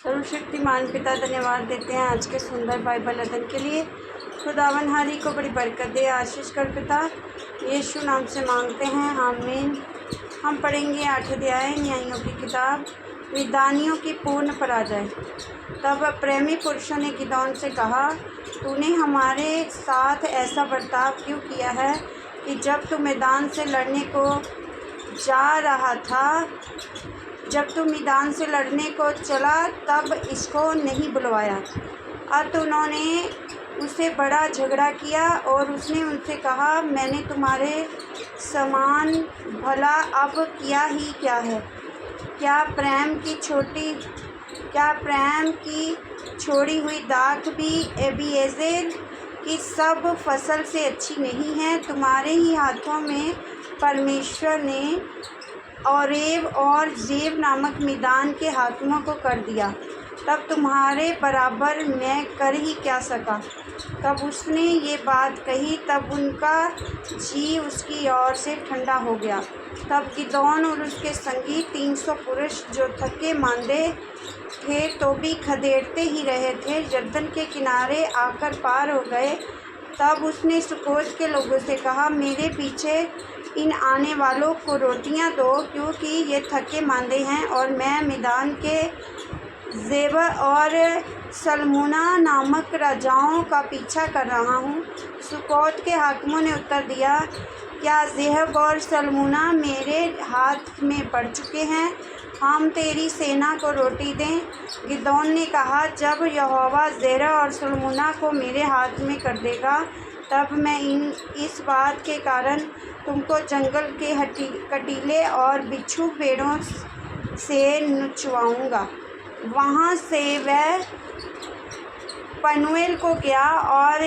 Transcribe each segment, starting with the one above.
सर्वशक्तिमान पिता धन्यवाद देते हैं आज के सुंदर बाइबल अध्ययन के लिए। खुदावन हारी को बड़ी बरकत दे, आशीष कर पिता, यीशु नाम से मांगते हैं, आमीन। हम पढ़ेंगे 8 अध्याय न्यायियों की किताब, विदानियों की पूर्ण पराजय। तब प्रेमी पुरुषों ने गिदोन से कहा, तूने हमारे साथ ऐसा बर्ताव क्यों किया है कि जब तू मैदान से लड़ने को जा रहा था, जब तू मैदान से लड़ने को चला तब इसको नहीं बुलवाया। अब उन्होंने उससे बड़ा झगड़ा किया और उसने उनसे कहा, मैंने तुम्हारे समान भला अब किया ही क्या है? क्या प्रेम की छोड़ी हुई दाख भी एबीएजेर की सब फसल से अच्छी नहीं है? तुम्हारे ही हाथों में परमेश्वर ने ओरेब और ज़ेब नामक मैदान के हाकिमों को कर दिया, तब तुम्हारे बराबर मैं कर ही क्या सका? तब उसने ये बात कही, तब उनका जी उसकी ओर से ठंडा हो गया। तब गिदोन और उसके संगी 300 पुरुष जो थके मांदे थे तो भी खदेड़ते ही रहे थे, यरदन के किनारे आकर पार हो गए। तब उसने सुकोत के लोगों से कहा, मेरे पीछे इन आने वालों को रोटियां दो, क्योंकि ये थके मांदे हैं और मैं मैदान के ज़ेब और सल्मुना नामक राजाओं का पीछा कर रहा हूँ। सुकोत के हाकिमों ने उत्तर दिया, क्या ज़ेब और सल्मुना मेरे हाथ में पड़ चुके हैं? हम तेरी सेना को रोटी दें। गिदोन ने कहा, जब यहोवा ज़ेब और सल्मुना को मेरे हाथ में कर देगा, तब मैं इस बात के कारण तुमको जंगल के कटीले और बिच्छू पेड़ों से नुचवाऊँगा। वहाँ से वह पनूएल को गया और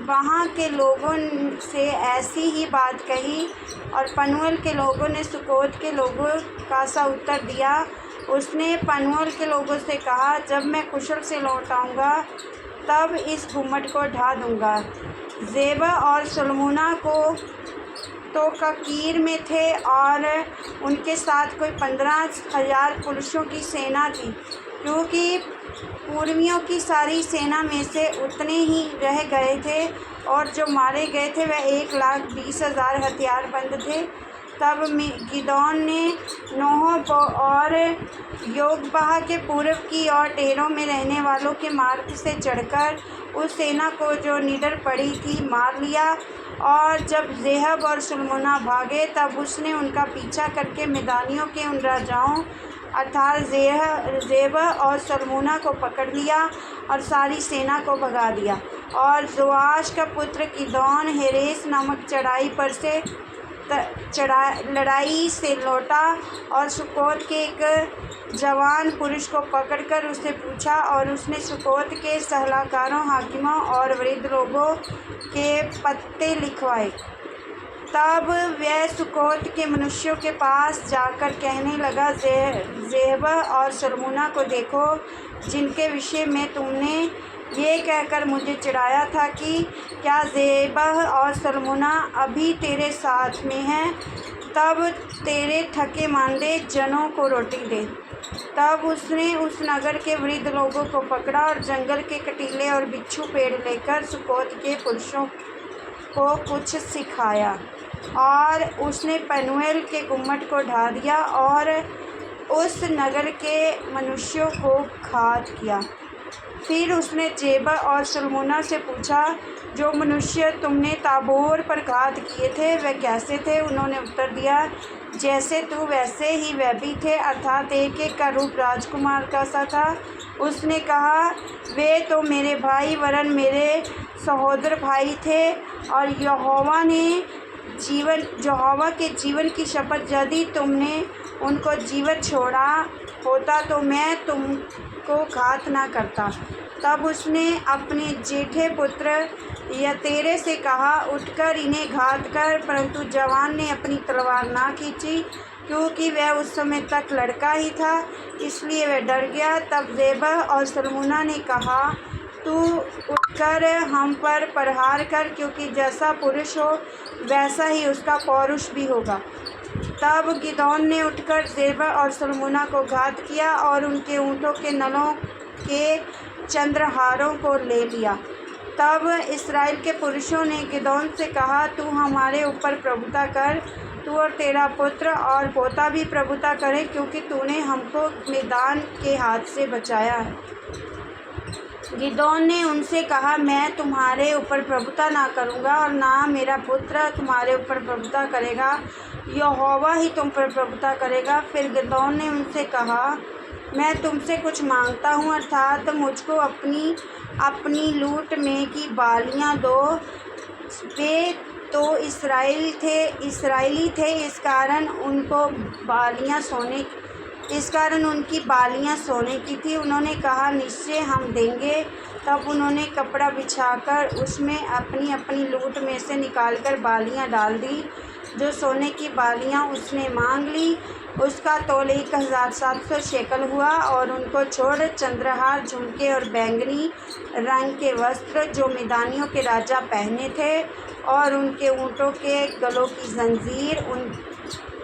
वहाँ के लोगों से ऐसी ही बात कही, और पनूएल के लोगों ने सुकोत के लोगों का सा उत्तर दिया। उसने पनूएल के लोगों से कहा, जब मैं कुशल से लौट आऊँगा तब इस गुम्मट को ढा दूँगा। ज़ेब और सल्मुना को तो ककीर में थे और उनके साथ कोई 15,000 पुरुषों की सेना थी, क्योंकि पूर्वियों की सारी सेना में से उतने ही रह गए थे, और जो मारे गए थे वह 1,20,000 हथियारबंद थे। तब गिदोन ने नोह और योगबाह के पूर्व की और टेरों में रहने वालों के मार्ग से चढ़कर उस सेना को जो निडर पड़ी थी मार लिया। और जब ज़ेब और सल्मुना भागे, तब उसने उनका पीछा करके मैदानियों के उन राजाओं अर्थात ज़ेब और सल्मुना को पकड़ लिया और सारी सेना को भगा दिया। और जोआश का पुत्र गिदोन हेरेस नामक चढ़ाई पर से लड़ाई से लौटा और सुकोत के एक जवान पुरुष को पकड़कर उससे पूछा, और उसने सुकोत के सलाहकारों, हाकिमों और वृद्ध लोगों के पत्ते लिखवाए। तब वह सुकोत के मनुष्यों के पास जाकर कहने लगा, ज़ेब और सल्मुना को देखो, जिनके विषय में तुमने ये कहकर मुझे चिढ़ाया था कि क्या ज़ेब और सल्मुना अभी तेरे साथ में हैं, तब तेरे थके मांदे जनों को रोटी दे। तब उसने उस नगर के वृद्ध लोगों को पकड़ा और जंगल के कटीले और बिच्छू पेड़ लेकर सुकोत के पुरुषों को कुछ सिखाया, और उसने पनूएल के गुम्मट को ढा दिया और उस नगर के मनुष्यों को घात किया। फिर उसने ज़ेब और सल्मुना से पूछा, जो मनुष्य तुमने ताबोर पर घात किए थे वे कैसे थे? उन्होंने उत्तर दिया, जैसे तू वैसे ही वह भी थे, अर्थात एक एक का रूप राजकुमार का सा था। उसने कहा, वे तो मेरे भाई वरन मेरे सहोदर भाई थे, और यहोवा के जीवन की शपथ, यदि तुमने उनको जीवित छोड़ा होता तो मैं तुमको घात ना करता। तब उसने अपने जेठे पुत्र यतेरे से कहा, उठकर इन्हें घात कर, परंतु जवान ने अपनी तलवार ना खींची, क्योंकि वह उस समय तक लड़का ही था, इसलिए वह डर गया। तब ज़ेब और सल्मुना ने कहा, तू उठकर हम पर प्रहार कर, क्योंकि जैसा पुरुष हो वैसा ही उसका पौरुष भी होगा। तब गिदोन ने उठकर ज़ेब और सल्मुना को घात किया और उनके ऊँटों के नलों के चंद्रहारों को ले लिया। तब इस्राएल के पुरुषों ने गिदोन से कहा, तू हमारे ऊपर प्रभुता कर, तू और तेरा पुत्र और पोता भी प्रभुता करे, क्योंकि तूने हमको मिद्यान के हाथ से बचाया है। गिदोन ने उनसे कहा, मैं तुम्हारे ऊपर प्रभुता ना करूँगा और ना मेरा पुत्र तुम्हारे ऊपर प्रभुता करेगा, यहोवा ही तुम पर प्रभुता करेगा। फिर गिदोन ने उनसे कहा, मैं तुमसे कुछ मांगता हूँ, अर्थात मुझको अपनी लूट में की बालियाँ दो। वे तो इस्राएली थे, इस कारण उनकी बालियाँ सोने की थी। उन्होंने कहा, निश्चय हम देंगे। तब उन्होंने कपड़ा बिछाकर उसमें अपनी अपनी लूट में से निकालकर बालियाँ डाल दी। जो सोने की बालियाँ उसने मांग ली, उसका तोल 1700 शेकल हुआ। और उनको छोड़ चंद्रहार, झुमके और बैंगनी रंग के वस्त्र जो मिद्यानियों के राजा पहने थे, और उनके ऊँटों के गलों की जंजीर,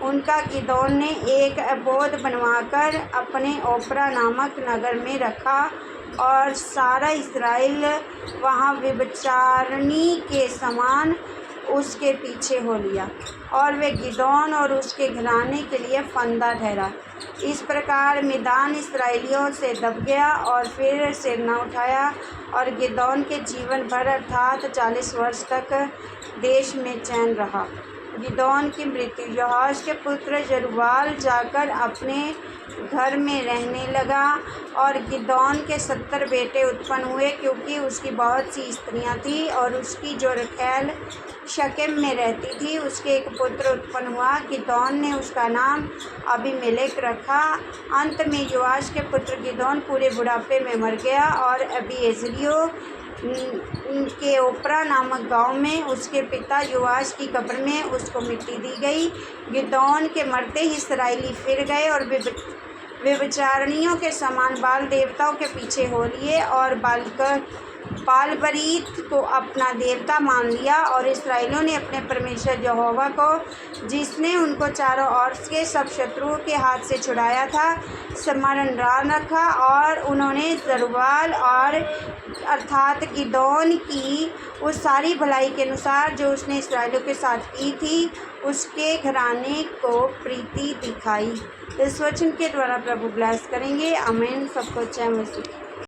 उनका गिदोन ने एक एपोद बनवाकर अपने ओप्रा नामक नगर में रखा। और सारा इस्राएल वहाँ व्यभिचारिणी के समान उसके पीछे हो लिया, और वे गिदोन और उसके घराने के लिए फंदा ठहरा। इस प्रकार मिद्यान इस्राएलियों से दब गया और फिर सिर न उठाया। और गिदोन के जीवन भर अर्थात 40 वर्ष तक देश में चैन रहा। गिदोन की मृत्यु। यहोआश के पुत्र यरूब्बाल जाकर अपने घर में रहने लगा, और गिदोन के 70 बेटे उत्पन्न हुए, क्योंकि उसकी बहुत सी स्त्रियां थीं। और उसकी जो रखैल शकेम में रहती थी, उसके एक पुत्र उत्पन्न हुआ। गिदोन ने उसका नाम अबीमेलेक रखा। अंत में योआश के पुत्र गिदोन पूरे बुढ़ापे में मर गया, और अबीएजेरियों के ओप्रा नामक गांव में उसके पिता योआश की कब्र में उसको मिट्टी दी गई। गिदोन के मरते ही इस्राएली फिर गए और व्यभिचारिणियों के समान बाल देवताओं के पीछे हो लिए, और बालबरीत को अपना देवता मान लिया। और इस्राएलियों ने अपने परमेश्वर यहोवा को, जिसने उनको चारों ओर के सब शत्रुओं के हाथ से छुड़ाया था, स्मरण रखा। और उन्होंने यरूब्बाल और अर्थात गिदोन की उस सारी भलाई के अनुसार जो उसने इस्राएलियों के साथ की थी, उसके घराने को प्रीति दिखाई। इस वचन के द्वारा प्रभु ब्लेस करेंगे। आमीन। सबको जय मसीह।